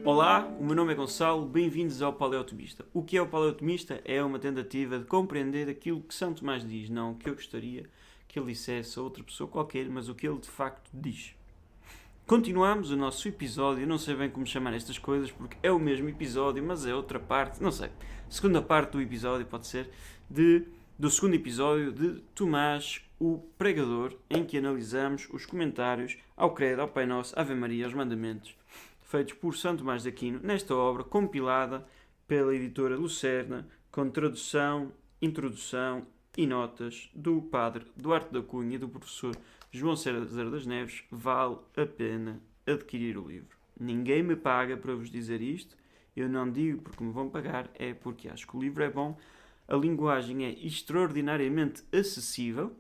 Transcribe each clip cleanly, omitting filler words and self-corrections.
Olá, o meu nome é Gonçalo, bem-vindos ao Paleotomista. O que é o Paleotomista? É uma tentativa de compreender aquilo que São Tomás diz, não o que eu gostaria que ele dissesse a outra pessoa qualquer, mas o que ele de facto diz. Continuamos o nosso episódio, não sei bem como chamar estas coisas, porque é o mesmo episódio, mas é outra parte, não sei, segunda parte do episódio, pode ser, do segundo episódio de Tomás, o Pregador, em que analisamos os comentários ao Credo, ao Pai Nosso, Ave Maria, aos Mandamentos, feitos por São Tomás de Aquino, nesta obra compilada pela editora Lucerna, com tradução, introdução e notas do Padre Duarte da Cunha e do Professor João César das Neves. Vale a pena adquirir o livro. Ninguém me paga para vos dizer isto, eu não digo porque me vão pagar, é porque acho que o livro é bom, a linguagem é extraordinariamente acessível.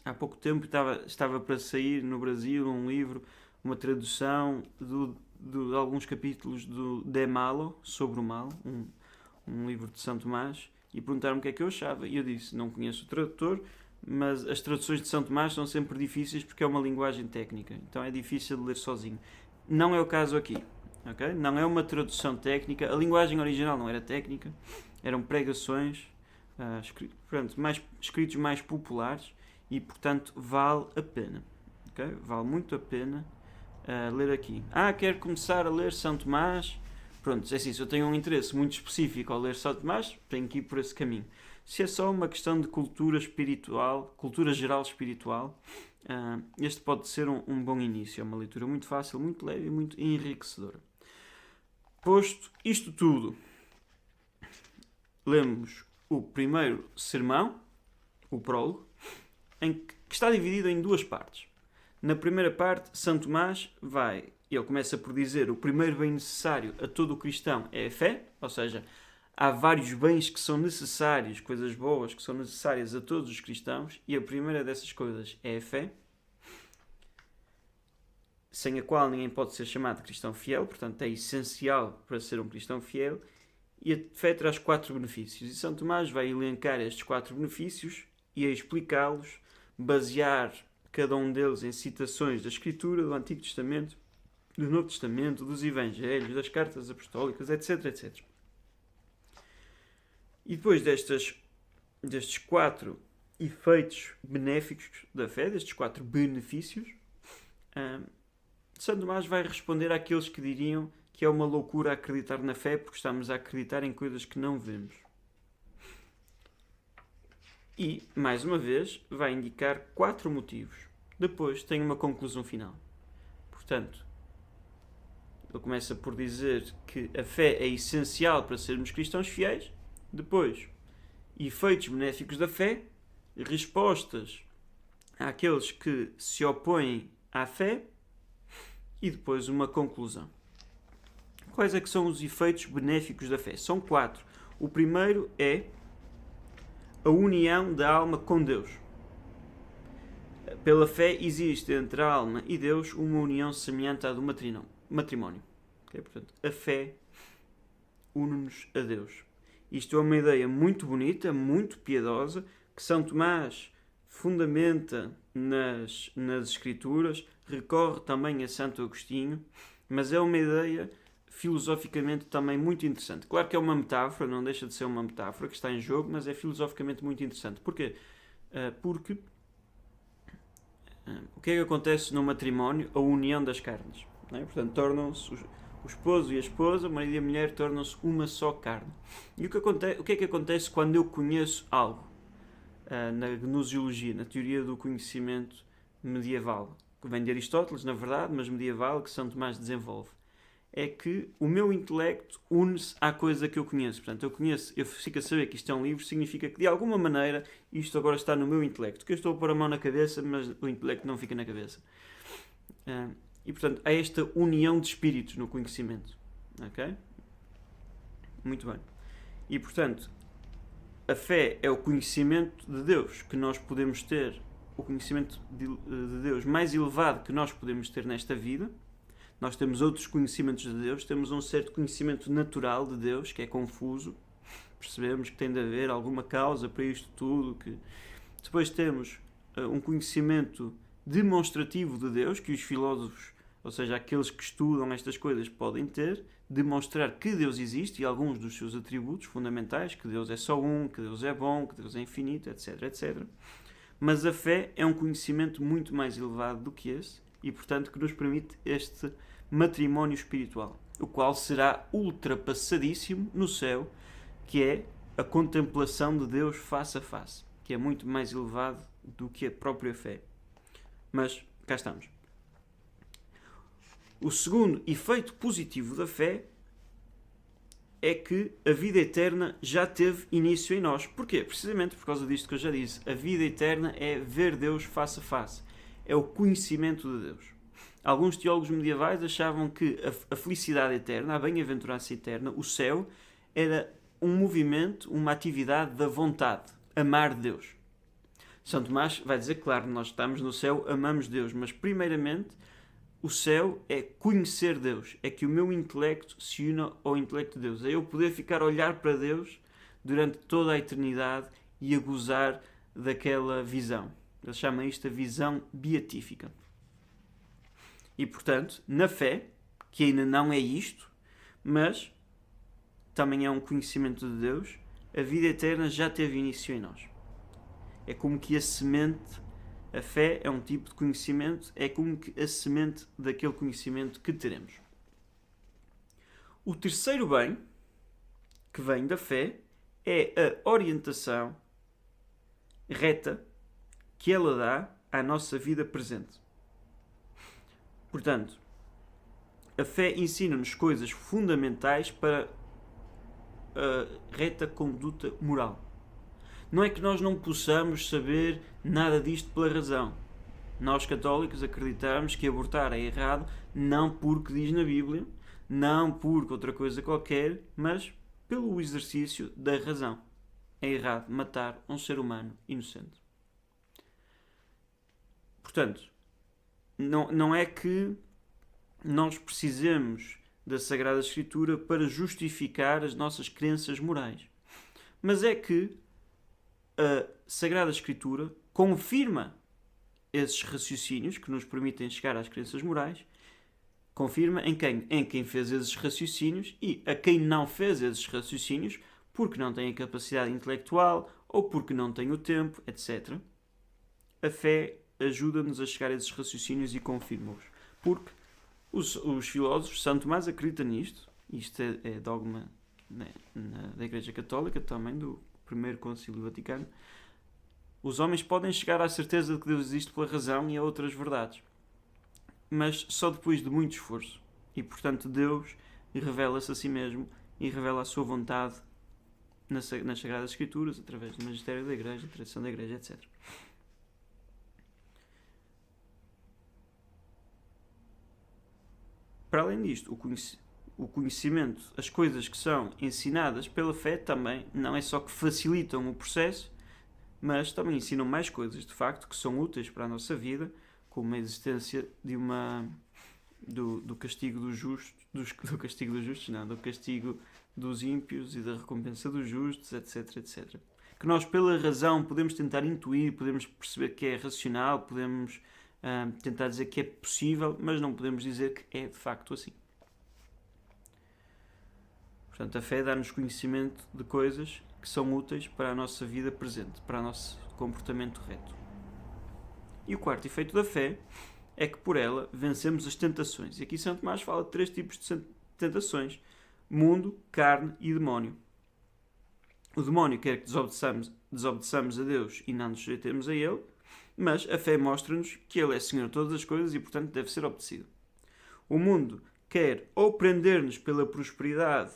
Há pouco tempo estava para sair no Brasil um livro, uma tradução de alguns capítulos do De Malo, sobre o mal, um livro de São Tomás, e perguntaram-me o que é que eu achava. E eu disse, não conheço o tradutor, mas as traduções de São Tomás são sempre difíceis porque é uma linguagem técnica, então é difícil de ler sozinho. Não é o caso aqui, okay? Não é uma tradução técnica, a linguagem original não era técnica, eram pregações, escritos mais populares e, portanto, vale a pena. Okay? Vale muito a pena ler aqui. Quero começar a ler São Tomás. Pronto, é assim, se eu tenho um interesse muito específico ao ler São Tomás, tenho que ir por esse caminho. Se é só uma questão de cultura espiritual, cultura geral espiritual, este pode ser um bom início. É uma leitura muito fácil, muito leve e muito enriquecedora. Posto isto tudo, lemos o primeiro sermão, o prólogo, que está dividido em duas partes. Na primeira parte, São Tomás ele começa por dizer o primeiro bem necessário a todo o cristão é a fé, ou seja, há vários bens que são necessários, coisas boas que são necessárias a todos os cristãos, e a primeira dessas coisas é a fé, sem a qual ninguém pode ser chamado cristão fiel, portanto é essencial para ser um cristão fiel, e a fé traz 4 benefícios, e São Tomás vai elencar estes 4 benefícios e a explicá-los, basear cada um deles em citações da Escritura, do Antigo Testamento, do Novo Testamento, dos Evangelhos, das Cartas Apostólicas, etc, etc. E depois destes 4 efeitos benéficos da fé, destes 4 benefícios, São Tomás vai responder àqueles que diriam que é uma loucura acreditar na fé porque estamos a acreditar em coisas que não vemos. E, mais uma vez, vai indicar 4 motivos. Depois tem uma conclusão final. Portanto, ele começa por dizer que a fé é essencial para sermos cristãos fiéis. Depois, efeitos benéficos da fé, respostas àqueles que se opõem à fé e depois uma conclusão. Quais é que são os efeitos benéficos da fé? São 4. O primeiro é a união da alma com Deus. Pela fé existe entre a alma e Deus uma união semelhante à do matrimónio. Okay? Portanto, a fé une-nos a Deus. Isto é uma ideia muito bonita, muito piedosa, que São Tomás fundamenta nas Escrituras, recorre também a Santo Agostinho, mas é uma ideia filosoficamente também muito interessante. Claro que é uma metáfora, não deixa de ser uma metáfora que está em jogo, mas é filosoficamente muito interessante. Porquê? Porque o que é que acontece no matrimónio? A união das carnes. Não é? Portanto, tornam-se o esposo e a esposa, o marido e a mulher, tornam-se uma só carne. E o que é que acontece quando eu conheço algo? Na gnosiologia, na teoria do conhecimento medieval, que vem de Aristóteles, na verdade, mas medieval, que São Tomás desenvolve. É que o meu intelecto une-se à coisa que eu conheço. Portanto, eu fico a saber que isto é um livro, significa que de alguma maneira isto agora está no meu intelecto. Que eu estou a pôr a mão na cabeça, mas o intelecto não fica na cabeça. E portanto, há esta união de espíritos no conhecimento. Ok? Muito bem. E portanto, a fé é o conhecimento de Deus que nós podemos ter, o conhecimento de Deus mais elevado que nós podemos ter nesta vida. Nós temos outros conhecimentos de Deus, temos um certo conhecimento natural de Deus, que é confuso. Percebemos que tem de haver alguma causa para isto tudo. Depois temos um conhecimento demonstrativo de Deus, que os filósofos, ou seja, aqueles que estudam estas coisas, podem ter. demonstrar que Deus existe e alguns dos seus atributos fundamentais, que Deus é só um, que Deus é bom, que Deus é infinito, etc, etc. Mas a fé é um conhecimento muito mais elevado do que esse e, portanto, que nos permite este matrimónio espiritual, o qual será ultrapassadíssimo no céu, que é a contemplação de Deus face a face, que é muito mais elevado do que a própria fé. Mas cá estamos. O segundo efeito positivo da fé é que a vida eterna já teve início em nós. Porquê? Precisamente por causa disto que eu já disse. A vida eterna é ver Deus face a face. É o conhecimento de Deus. Alguns teólogos medievais achavam que a felicidade eterna, a bem-aventurança eterna, o céu, era um movimento, uma atividade da vontade. Amar Deus. São Tomás vai dizer, claro, nós estamos no céu, amamos Deus, mas primeiramente o céu é conhecer Deus, é que o meu intelecto se una ao intelecto de Deus, é eu poder ficar a olhar para Deus durante toda a eternidade e a gozar daquela visão. Ele chama isto a visão beatífica. E portanto, na fé, que ainda não é isto, mas também é um conhecimento de Deus, a vida eterna já teve início em nós. É como que a semente, a fé é um tipo de conhecimento, é como que a semente daquele conhecimento que teremos. O terceiro bem, que vem da fé, é a orientação reta que ela dá à nossa vida presente. Portanto, a fé ensina-nos coisas fundamentais para a reta conduta moral. Não é que nós não possamos saber nada disto pela razão. Nós, católicos, acreditamos que abortar é errado, não porque diz na Bíblia, não porque outra coisa qualquer, mas pelo exercício da razão. É errado matar um ser humano inocente. Portanto, não é que nós precisemos da Sagrada Escritura para justificar as nossas crenças morais. Mas é que a Sagrada Escritura confirma esses raciocínios que nos permitem chegar às crenças morais, confirma em quem fez esses raciocínios e a quem não fez esses raciocínios porque não tem a capacidade intelectual ou porque não tem o tempo, etc. A fé ajuda-nos a chegar a esses raciocínios e confirma-os. Porque os filósofos, São Tomás acredita nisto, isto é dogma da Igreja Católica, também do Primeiro Concílio Vaticano, os homens podem chegar à certeza de que Deus existe pela razão e a outras verdades, mas só depois de muito esforço. E, portanto, Deus revela-se a si mesmo e revela a sua vontade nas Sagradas Escrituras, através do magistério da Igreja, da tradição da Igreja, etc. Para além disto, o conhecimento, as coisas que são ensinadas pela fé também não é só que facilitam o processo, mas também ensinam mais coisas, de facto, que são úteis para a nossa vida, como a existência do castigo dos justos, do castigo dos ímpios e da recompensa dos justos, etc, etc. Que nós, pela razão, podemos tentar intuir, podemos perceber que é racional, podemos tentar dizer que é possível, mas não podemos dizer que é de facto assim. Portanto, a fé dá-nos conhecimento de coisas que são úteis para a nossa vida presente, para o nosso comportamento reto. E o quarto efeito da fé é que por ela vencemos as tentações. E aqui São Tomás fala de 3 tipos de tentações: mundo, carne e demónio. O demónio quer que desobedeçamos a Deus e não nos sujeitemos a Ele, mas a fé mostra-nos que Ele é Senhor de todas as coisas e, portanto, deve ser obedecido. O mundo quer ou prender-nos pela prosperidade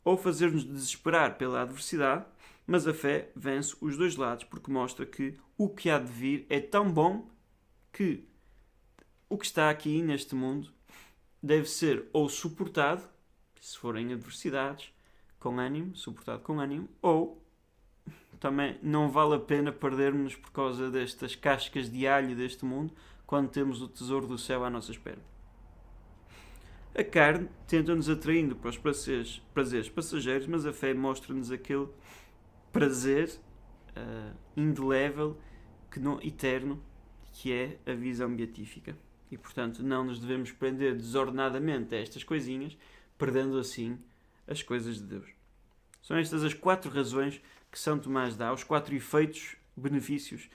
ou fazer-nos desesperar pela adversidade, mas a fé vence os dois lados porque mostra que o que há de vir é tão bom que o que está aqui neste mundo deve ser ou suportado, se forem adversidades, com ânimo, suportado com ânimo, ou também não vale a pena perdermos por causa destas cascas de alho deste mundo quando temos o tesouro do céu à nossa espera. A carne tenta-nos atraindo para os prazeres passageiros, mas a fé mostra-nos aquele prazer indelével, eterno, que é a visão beatífica. E, portanto, não nos devemos prender desordenadamente a estas coisinhas perdendo assim as coisas de Deus. São estas as 4 razões que São Tomás dá, os 4 efeitos, benefícios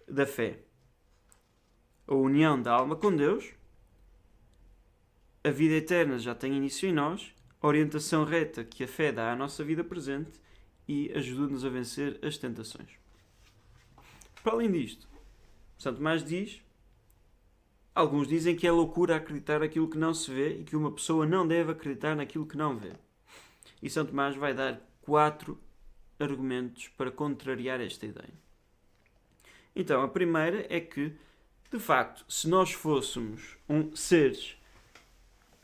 da fé. A união da alma com Deus, a vida eterna já tem início em nós, a orientação reta que a fé dá à nossa vida presente e ajuda-nos a vencer as tentações. Para além disto, São Tomás diz, alguns dizem que é loucura acreditar naquilo que não se vê e que uma pessoa não deve acreditar naquilo que não vê. E São Tomás vai dar 4 argumentos para contrariar esta ideia. Então, a primeira é que, de facto, se nós fôssemos seres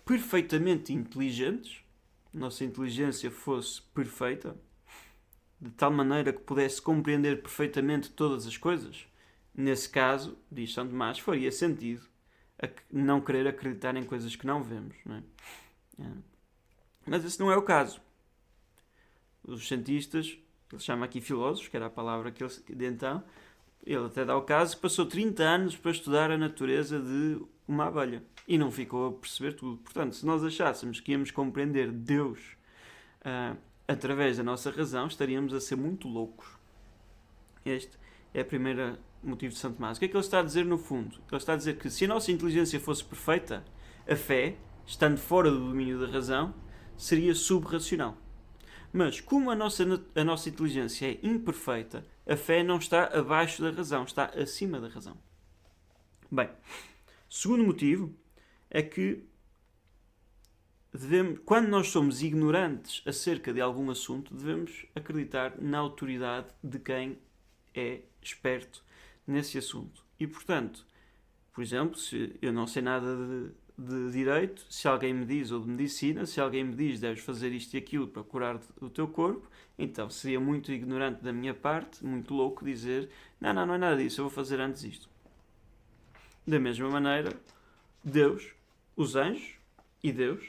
perfeitamente inteligentes, nossa inteligência fosse perfeita, de tal maneira que pudesse compreender perfeitamente todas as coisas, nesse caso, diz São Tomás, faria sentido não querer acreditar em coisas que não vemos. Não é? Mas esse não é o caso. Os cientistas, ele chama aqui filósofos, que era a palavra que ele de então, ele até dá o caso que passou 30 anos para estudar a natureza de uma abelha e não ficou a perceber tudo. Portanto, se nós achássemos que íamos compreender Deus através da nossa razão, estaríamos a ser muito loucos. Este é o primeiro motivo de São Tomás. O que é que ele está a dizer no fundo? Ele está a dizer que se a nossa inteligência fosse perfeita, a fé, estando fora do domínio da razão, seria subracional. Mas como a nossa inteligência é imperfeita, a fé não está abaixo da razão, está acima da razão. Bem, segundo motivo é que quando nós somos ignorantes acerca de algum assunto, devemos acreditar na autoridade de quem é esperto nesse assunto. E, portanto, por exemplo, se eu não sei nada de direito, se alguém me diz, ou de medicina, se alguém me diz deves fazer isto e aquilo para curar o teu corpo, então seria muito ignorante da minha parte, muito louco, dizer não é nada disso, eu vou fazer antes isto. Da mesma maneira, Deus, os anjos e Deus,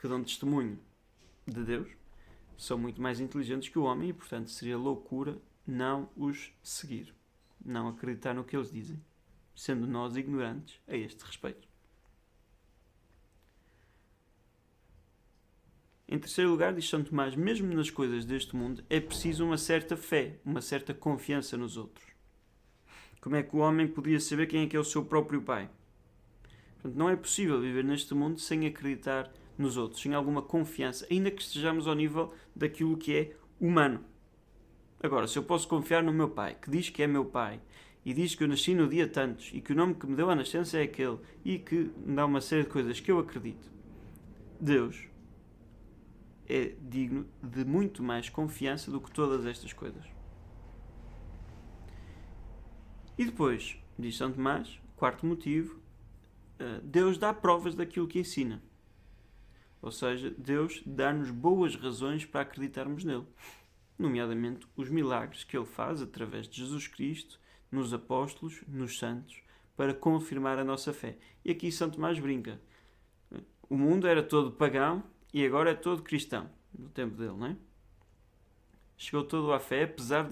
que dão testemunho de Deus, são muito mais inteligentes que o homem e, portanto, seria loucura não os seguir, não acreditar no que eles dizem, sendo nós ignorantes a este respeito. Em terceiro lugar, diz São Tomás, mesmo nas coisas deste mundo, é preciso uma certa fé, uma certa confiança nos outros. Como é que o homem podia saber quem é que é o seu próprio pai? Portanto, não é possível viver neste mundo sem acreditar nos outros, sem alguma confiança, ainda que estejamos ao nível daquilo que é humano. Agora, se eu posso confiar no meu pai, que diz que é meu pai, e diz que eu nasci no dia tantos, e que o nome que me deu a nascença é aquele, e que me dá uma série de coisas que eu acredito, Deus é digno de muito mais confiança do que todas estas coisas. E depois, diz São Tomás, quarto motivo, Deus dá provas daquilo que ensina. Ou seja, Deus dá-nos boas razões para acreditarmos nele. Nomeadamente os milagres que ele faz através de Jesus Cristo, nos apóstolos, nos santos, para confirmar a nossa fé. E aqui São Tomás brinca. O mundo era todo pagão e agora é todo cristão, no tempo dele, não é? Chegou todo à fé, apesar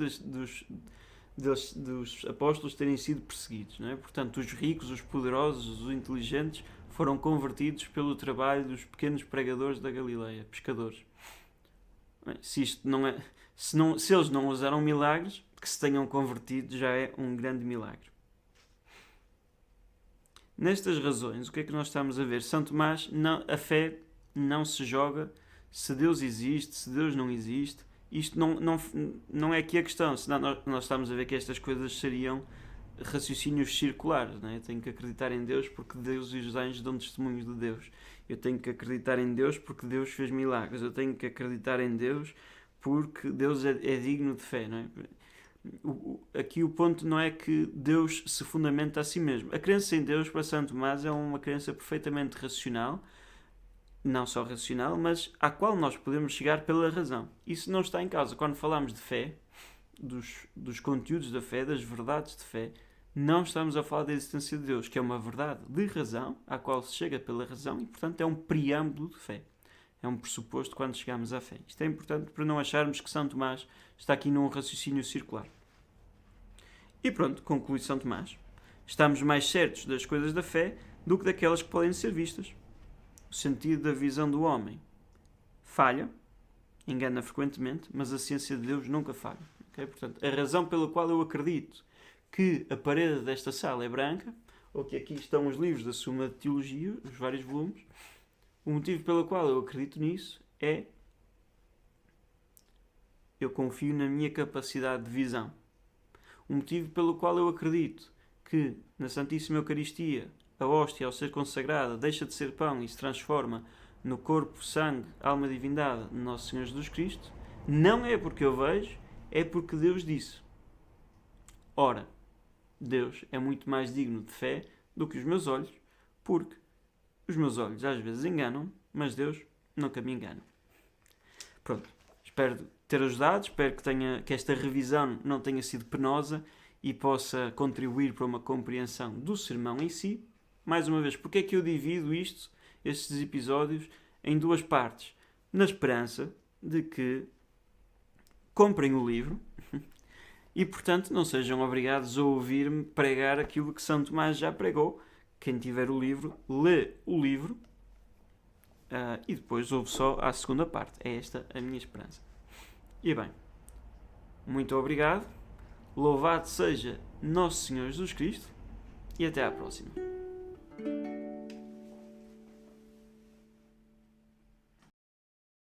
dos apóstolos terem sido perseguidos, não é? Portanto, os ricos, os poderosos, os inteligentes foram convertidos pelo trabalho dos pequenos pregadores da Galileia, pescadores. Bem, se eles não usaram milagres, que se tenham convertido já é um grande milagre. Nestas razões, o que é que nós estamos a ver? São Tomás, a fé não se joga se Deus existe, se Deus não existe. Isto não é aqui a questão, senão nós estamos a ver que estas coisas seriam raciocínios circulares. Não é? Eu tenho que acreditar em Deus porque Deus e os anjos dão testemunhos de Deus. Eu tenho que acreditar em Deus porque Deus fez milagres. Eu tenho que acreditar em Deus porque Deus é digno de fé. Não é? Aqui o ponto não é que Deus se fundamenta a si mesmo. A crença em Deus para São Tomás é uma crença perfeitamente racional, não só racional, mas à qual nós podemos chegar pela razão. Isso não está em causa. Quando falamos de fé, dos conteúdos da fé, das verdades de fé, não estamos a falar da existência de Deus, que é uma verdade de razão, à qual se chega pela razão e, portanto, é um preâmbulo de fé. É um pressuposto quando chegamos à fé. Isto é importante para não acharmos que São Tomás está aqui num raciocínio circular. E pronto, conclui São Tomás. Estamos mais certos das coisas da fé do que daquelas que podem ser vistas. O sentido da visão do homem falha, engana frequentemente, mas a ciência de Deus nunca falha. Okay? Portanto, a razão pela qual eu acredito que a parede desta sala é branca, ou que aqui estão os livros da Suma de Teologia, os vários volumes, o motivo pelo qual eu acredito nisso é eu confio na minha capacidade de visão. O motivo pelo qual eu acredito que na Santíssima Eucaristia a hóstia, ao ser consagrada, deixa de ser pão e se transforma no corpo, sangue, alma e divindade de Nosso Senhor Jesus Cristo, não é porque eu vejo, é porque Deus disse. Ora, Deus é muito mais digno de fé do que os meus olhos, porque os meus olhos às vezes enganam, mas Deus nunca me engana. Pronto, espero ter ajudado, espero que esta revisão não tenha sido penosa e possa contribuir para uma compreensão do sermão em si. Mais uma vez, porque é que eu divido estes episódios, em duas partes? Na esperança de que comprem o livro e, portanto, não sejam obrigados a ouvir-me pregar aquilo que São Tomás já pregou. Quem tiver o livro, lê o livro e depois ouve só a segunda parte. É esta a minha esperança. E bem, muito obrigado. Louvado seja Nosso Senhor Jesus Cristo e até à próxima.